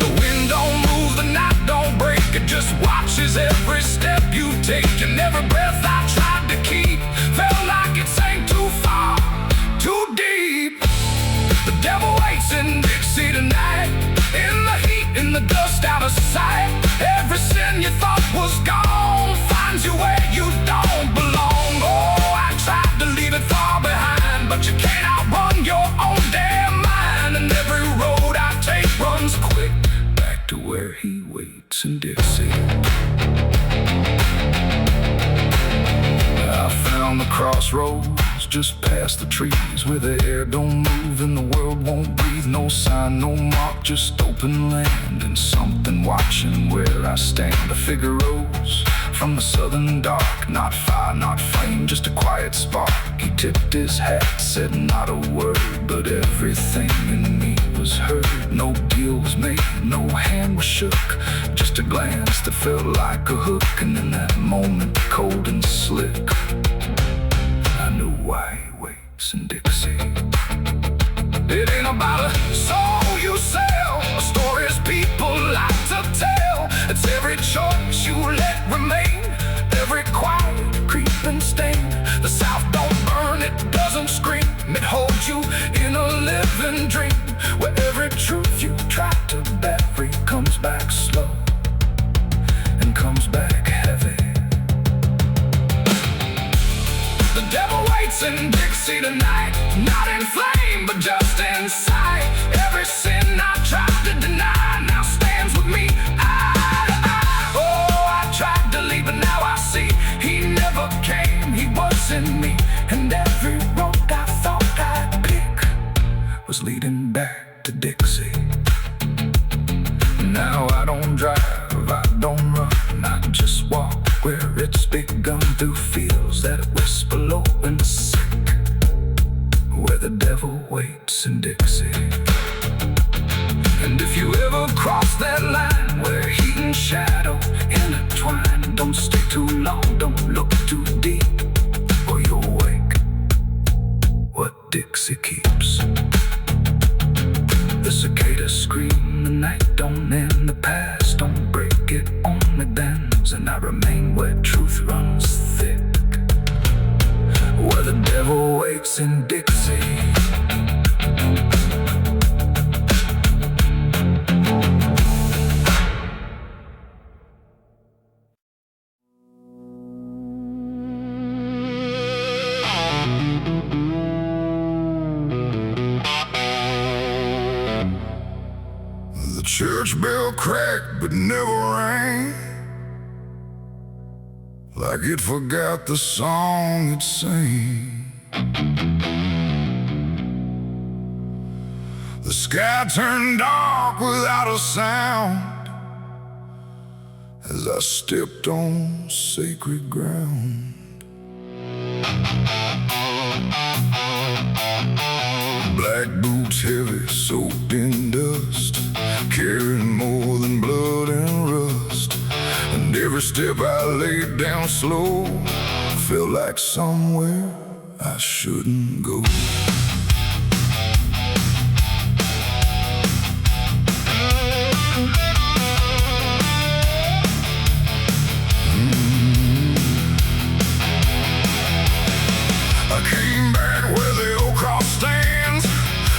The wind don't move, the night don't break, it just watches every step you take. And every breath I tried to keep felt like it sank too far, too deep. The devil waits in Dixie tonight, in the heat, in the dust, out of sight. Every sin you thought was gone finds you where you don't belong. Oh, I tried to leave it far behind, but you can't outrun your own damn mind. And every road I take runs quick back to where he waits in Dixie. I found the crossroads just past the trees, where the air don't move and the world won't breathe. No sign, no mark, just open land, and something watching where I stand. A figure rose from the southern dark, not fire, not flame, just a quiet spark. He tipped his hat, said not a word, but everything in me was heard. No deal was made, no hand was shook, just a glance that felt like a hook. And in that moment, cold and slick, I knew why he waits in Dixie. It ain't about a soul you sell, or stories people like to tell. It's every choice you let remain, every quiet creeping stain. The South don't burn, it doesn't scream, it holds you in a living dream, where every truth you try to bury comes back slow and comes back heavy. The devil waits in Dixie tonight, not in flame, but just in sight. Every sin I tried to deny now stands with me eye to eye. Oh, I tried to leave, but now I see he never came, he was in me. And every road I thought I'd pick was leading back to Dixie. Now I don't drive, I don't run, I just walk where it's begun, through fields that whisper low and sick, where the devil waits in Dixie. And if you ever cross that line where heat and shadow intertwine, don't stay too long, remain where truth runs thick, where the devil waits in Dixie. The church bell cracked but never rang, like it forgot the song it sang. The sky turned dark without a sound as I stepped on sacred ground. Black boots heavy, soaked in dust, carrying more than blood and rust. And every step I laid down slow felt like somewhere I shouldn't go. I came back where the old cross stands,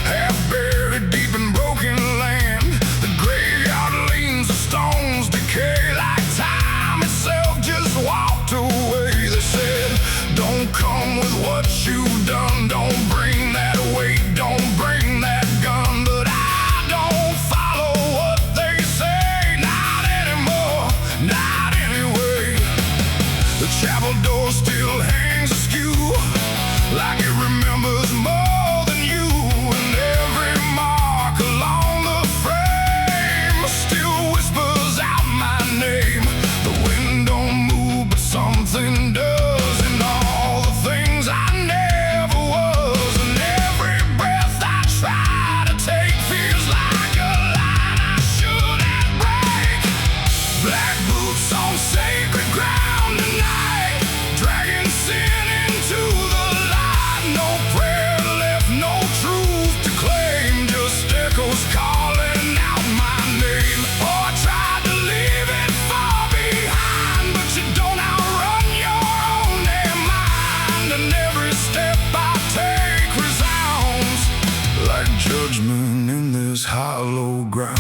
half buried deep in broken land. The graveyard leans, the stones decay like time itself just walked away. They said, don't come with what you've done, don't bring that weight, don't bring that gun. But I don't follow what they say, not anymore, not anyway. The chapel door still hangs askew, like it remembers more than you. And every mark along the frame still whispers out my name. The wind don't move, but something does, and all the things I never was. And every breath I try to take feels like a line I shouldn't break. Black boots on sacred ground tonight, dragging sin into the light. No prayer left, no truth to claim, just echoes calling out my name. Oh, I tried to leave it far behind, but you don't outrun your own damn mind. And every step I take resounds like judgment in this hollow ground.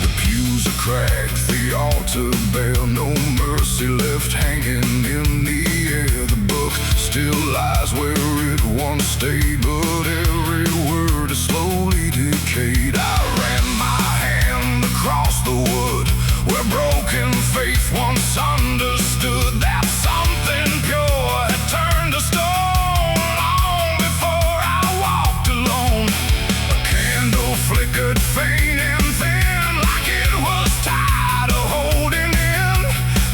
The pews are cracked, the altar bare, no mercy left hanging in the air. The book still lies where it once stayed, but every word is slowly decayed. I ran my hand across the wood where broken faith once understood that something pure had turned to stone long before I walked alone. A candle flickered faint and thin, like it was tired of holding in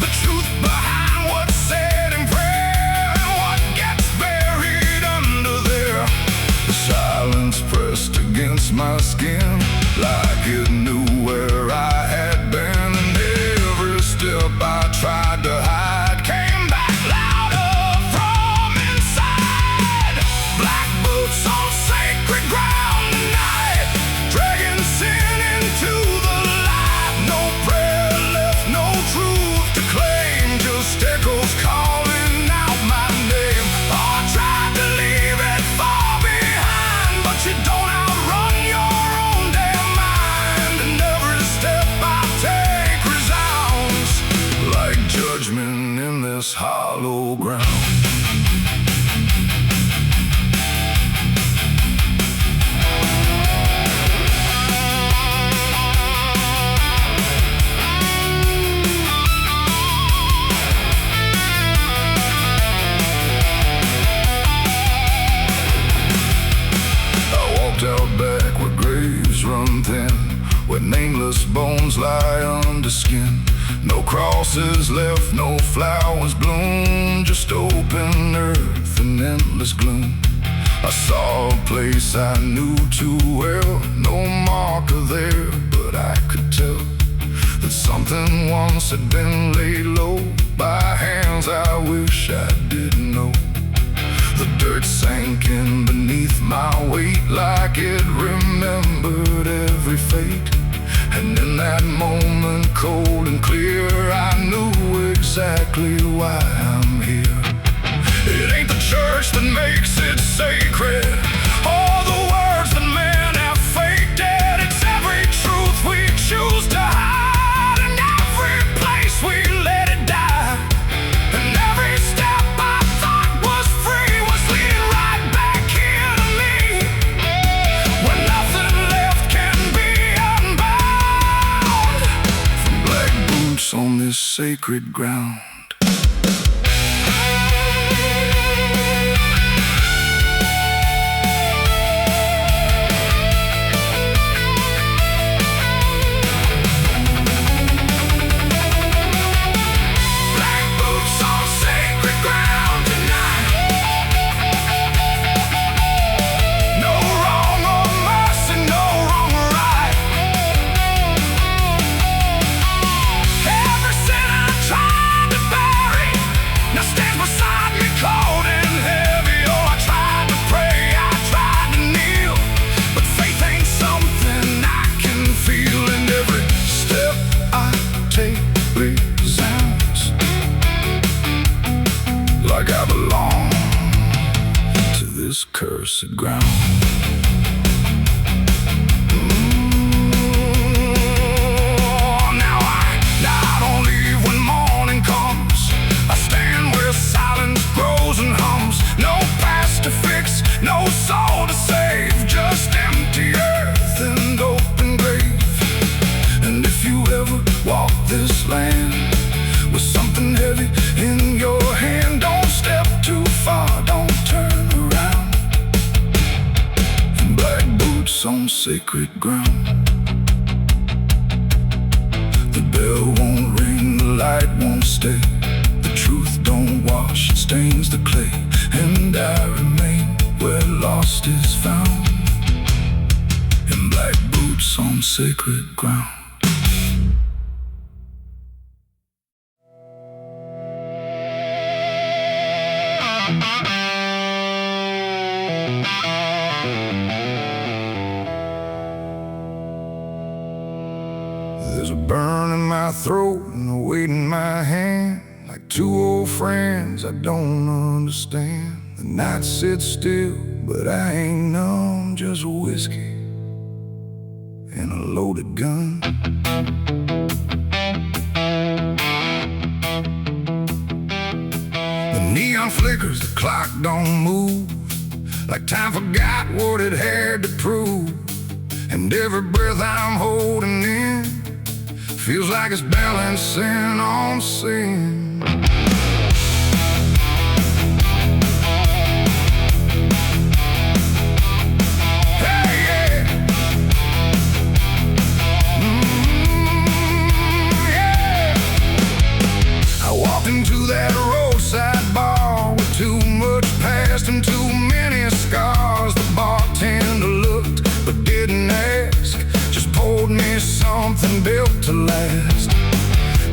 the truth behind what's said in prayer and what gets buried under there. The silence pressed against my skin, like it knew where I had been. And every step I tried to hide came back louder from inside. Black boots on sacred ground tonight, dragging sin into the light. No prayer left, no truth to claim, just echoes calling out my name. Oh, I tried to leave it far behind, but you don't outrun your own damn mind. And every step I take resounds like judgment in this hollow ground. I walked out back where graves run thin, where nameless bones lie under skin. No crosses left, no flowers bloom, just open earth and endless gloom. I saw a place I knew too well, no marker there, but I could tell that something once had been laid low by hands I wish I didn't know. The dirt sank in beneath my weight like it remembered everything. every fate. And in that moment, cold and clear, I knew exactly why I'm here. It ain't the church that makes it sacred, or the words that men have faked it. It's every truth we choose to hide, and every place we let it die. And every step I thought was free was leading right back here to me, when nothing left can be unbound. From black boots on this sacred ground. Like I belong to this cursed ground. Now I don't leave when morning comes. I stand where silence grows and hums. No past to fix, no soul to save, just empty earth and open grave. And if you ever walk this land with something heavy in your hand, don't step too far, don't turn around. Black boots on sacred ground. The bell won't ring, the light won't stay. The truth don't wash, it stains the clay. And I remain where lost is found, in black boots on sacred ground. There's a burn in my throat and a weight in my hand, like two old friends I don't understand. The night sits still, but I ain't numb, just whiskey and a loaded gun. The neon flickers, the clock don't move, like time forgot what it had to prove. And every breath I'm holding in feels like it's balancing on sin. Hey, yeah. Yeah. I walked into that roadside bar with too much past and too many scars. The bartender looked but didn't ask, just poured me something built to last.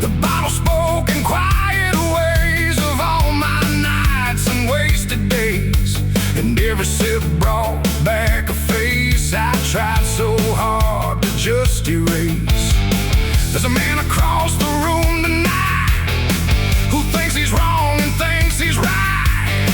The bottle spoke in quiet ways of all my nights and wasted days, and every sip brought back a face I tried so hard to just erase. There's a man across the room tonight who thinks he's wrong and thinks he's right,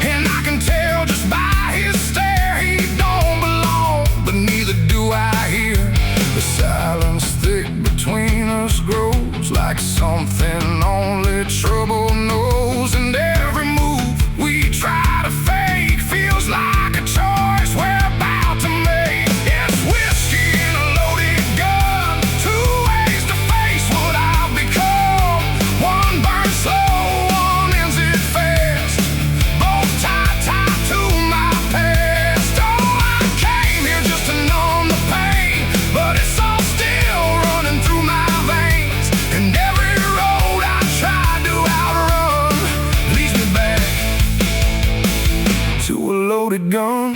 and I can tell just by his stare he don't belong, but neither do I here. The silence thick between us grows like something only trouble knows, and every move we try to fake feels like a choice we're about to make. It's whiskey and a loaded gun, two ways to face what I've become. One burns slow, one ends it fast, both tied to my past. Oh, I came here just to numb the pain, but it's all still running through my veins. And every road I tried to outrun leads me back to a loaded gun.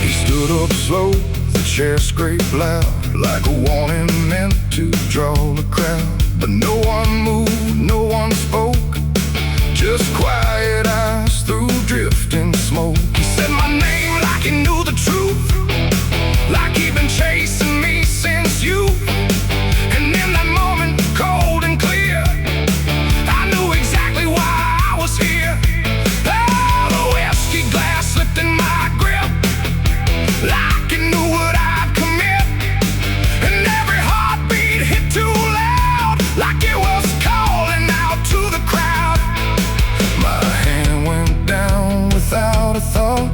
He stood up slow, the chair scraped loud, like a warning meant to draw the crowd. But no one moved, no one spoke, just quiet eyes through drifting smoke. He said my name like he knew the truth, like he'd been chasing me since youth. And in that moment, cold and clear, I knew exactly why I was here. Oh, the whiskey glass slipped in my grip, like it knew what I'd commit. And every heartbeat hit too loud, like it was calling out to the crowd. My hand went down without a thought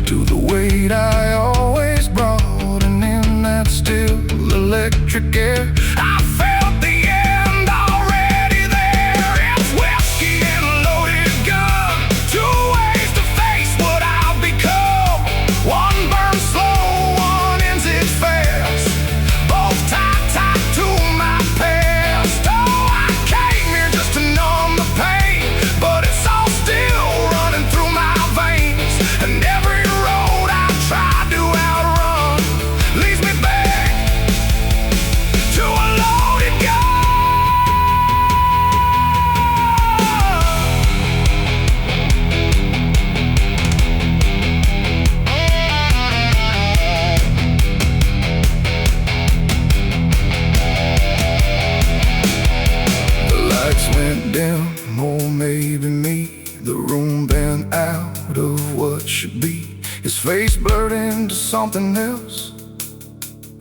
to the weight I always brought, and in that still electric air, I felt the end already there. It's whiskey and a loaded gun, two ways to face what I'll become. One burns slow, one ends it fast, both tied to my past. Oh, I came here just to numb the pain, but it's all still running through my veins. And every road I tried to outrun leads me back to a loaded gun. The lights went dim, or maybe me. The room bent out of what should be. His face blurred into something else,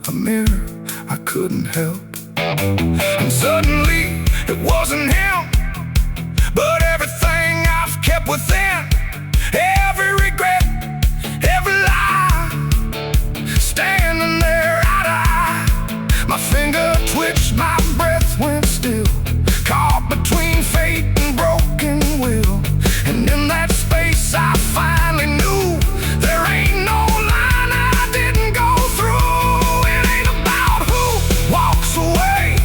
a mirror I couldn't help. And suddenly it wasn't him, but everything I've kept within. Every regret, every lie, standing there eye to eye. My finger twitched, my breath went still, caught between fate and broken will. And in that space I finally knew there ain't no line I didn't go through. It ain't about who walks away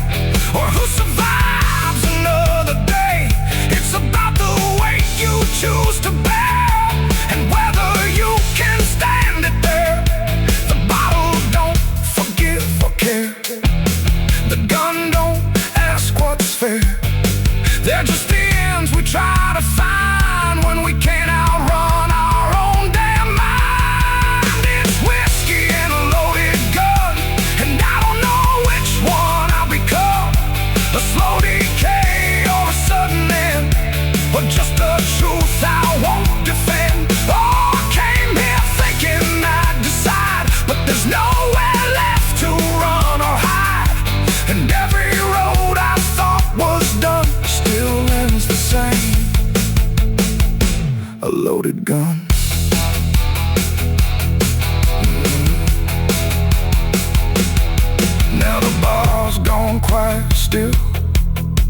or who survives another day. It's about the weight you choose to bear, and whether you can stand it there. The bottle don't forgive or care, the gun don't ask what's fair. They're just the ends we try to find when we can't outrun our own damn mind. It's whiskey and a loaded gun, and I don't know which one I'll become. A slow decay or a sudden end, or just the truth I won't defend. Oh, I came here thinking I'd decide, but there's nowhere left to run or hide. And every road I thought was done still ends the same, a loaded gun. Now the bar's gone quiet still,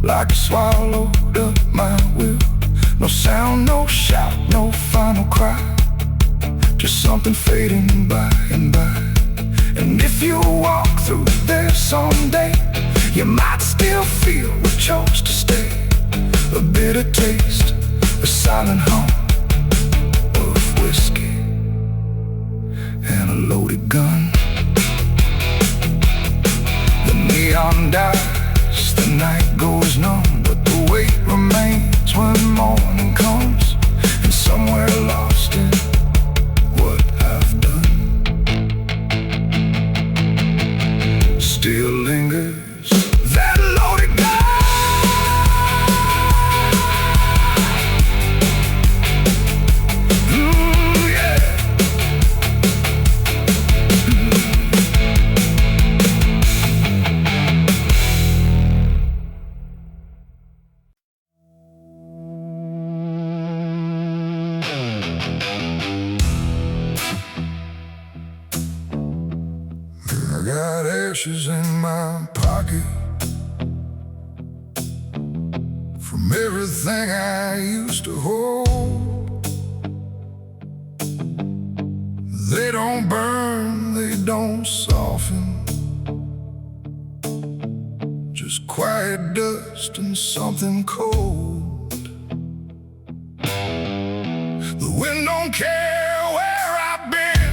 like it swallowed up my will. No sound, no shout, no final cry, just something fading by and by. And if you walk through there someday, you might still feel we chose to stay. A bitter taste, a silent hum of whiskey and a loaded gun. The neon dies, the night goes numb, but the weight remains when morning comes. And somewhere lost in what I've done still lingers that loaded gun. I got ashes in my pocket from everything I used to hold. They don't burn, they don't soften, just quiet dust and something cold. The wind don't care where I've been,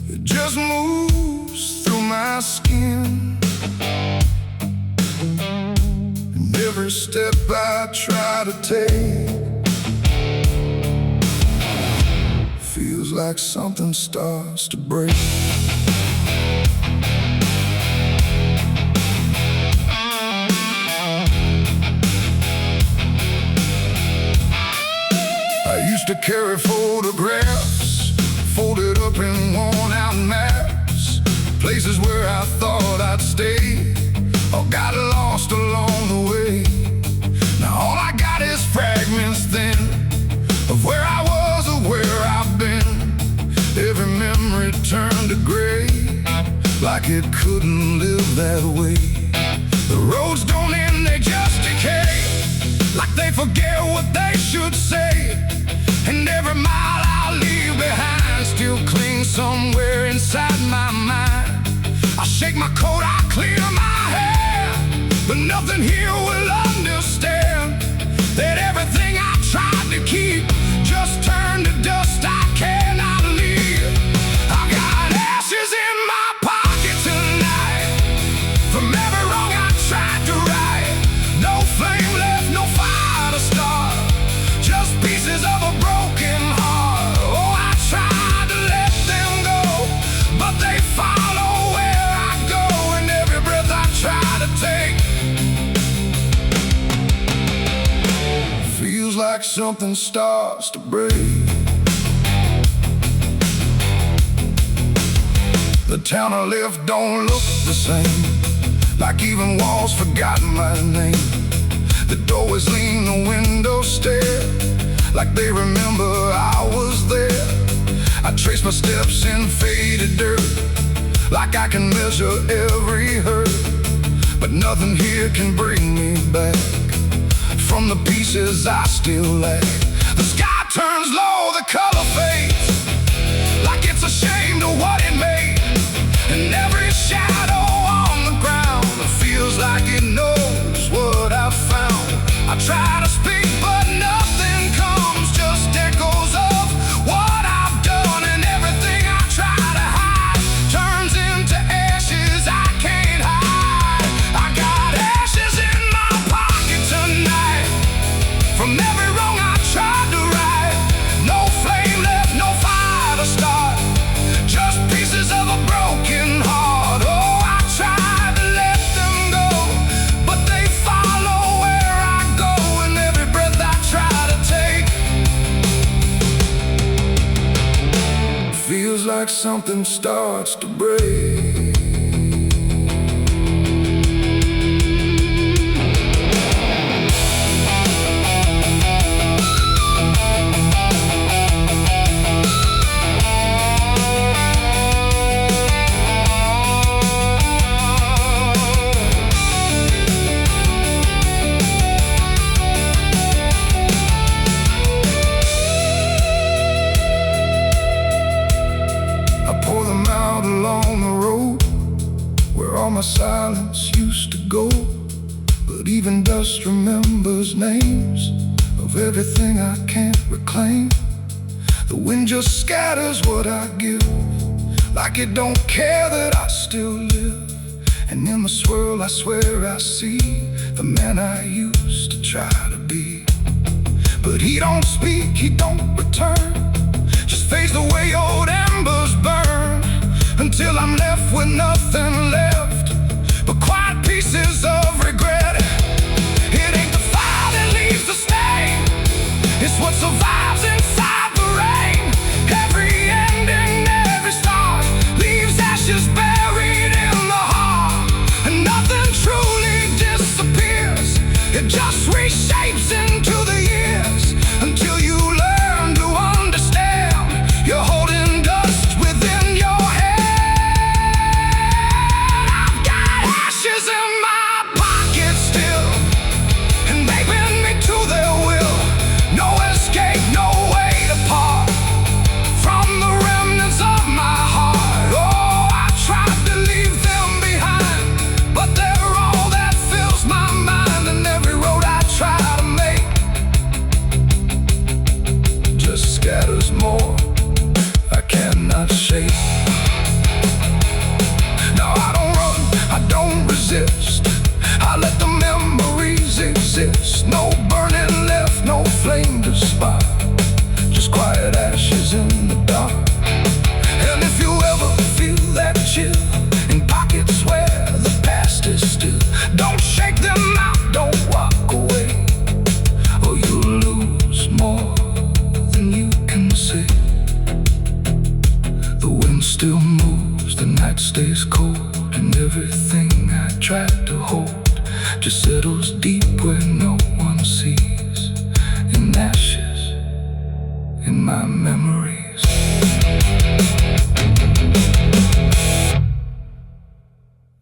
it just moves through my skin. And every step I try to take. Feels like something starts to break. I used to carry photographs folded up in worn-out maps, places where I thought I'd stay or got lost along the way. Now all I got is fragments then of where I was or where I've been. Every memory turned to gray, like it couldn't live that way. The roads don't end, they just decay, like they forget what they should say. And every mile I leave behind still clings somewhere inside my mind. I shake my coat, I clear my hair, but nothing here will understand that everything I tried to keep just turned to dust. I cannot leave. I got ashes in my pocket tonight from every wrong I tried to right. No flame left, no fire to start, just pieces of a broken heart. Oh, I tried to let them go, but they follow where I go, and every breath I try to take feels like something starts to break. The town I left don't look the same, like even walls forgotten my name. The doorways lean, the windows stare, like they remember I was there. I trace my steps in faded dirt, like I can measure every hurt, but nothing here can bring me back from the pieces I still lack. The sky turns low, the color fades, like it's ashamed of what it made. And every shadow on the ground feels like it knows what I've found. I try to speak, but nothing comes, just echoes of what I've done. And everything I try to hide turns into ashes I can't hide. I got ashes in my pocket tonight from every wrong I tried to right. No flame left, no fire to start, just pieces of a broken heart. Oh, I tried to let them go, but they follow where I go, and every breath I try to take feels like something starts to break. Along the road where all my silence used to go, but even dust remembers names of everything I can't reclaim. The wind just scatters what I give, like it don't care that I still live. And in the swirl I swear I see the man I used to try to be. But he don't speak, he don't return, just fades the way old embers burn, until I'm left with nothing left but quiet pieces of regret. It ain't the fire that leaves the stain, it's what survives inside the rain. Every ending, every start leaves ashes buried in the heart, and nothing truly disappears, it just reshapes into the years, until you learn to understand you're holding dust within your head. Ashes in my pocket still, and they bend me to their will. No escape, no still moves, the night stays cold, and everything I tried to hold just settles deep where no one sees, in ashes, in my memories.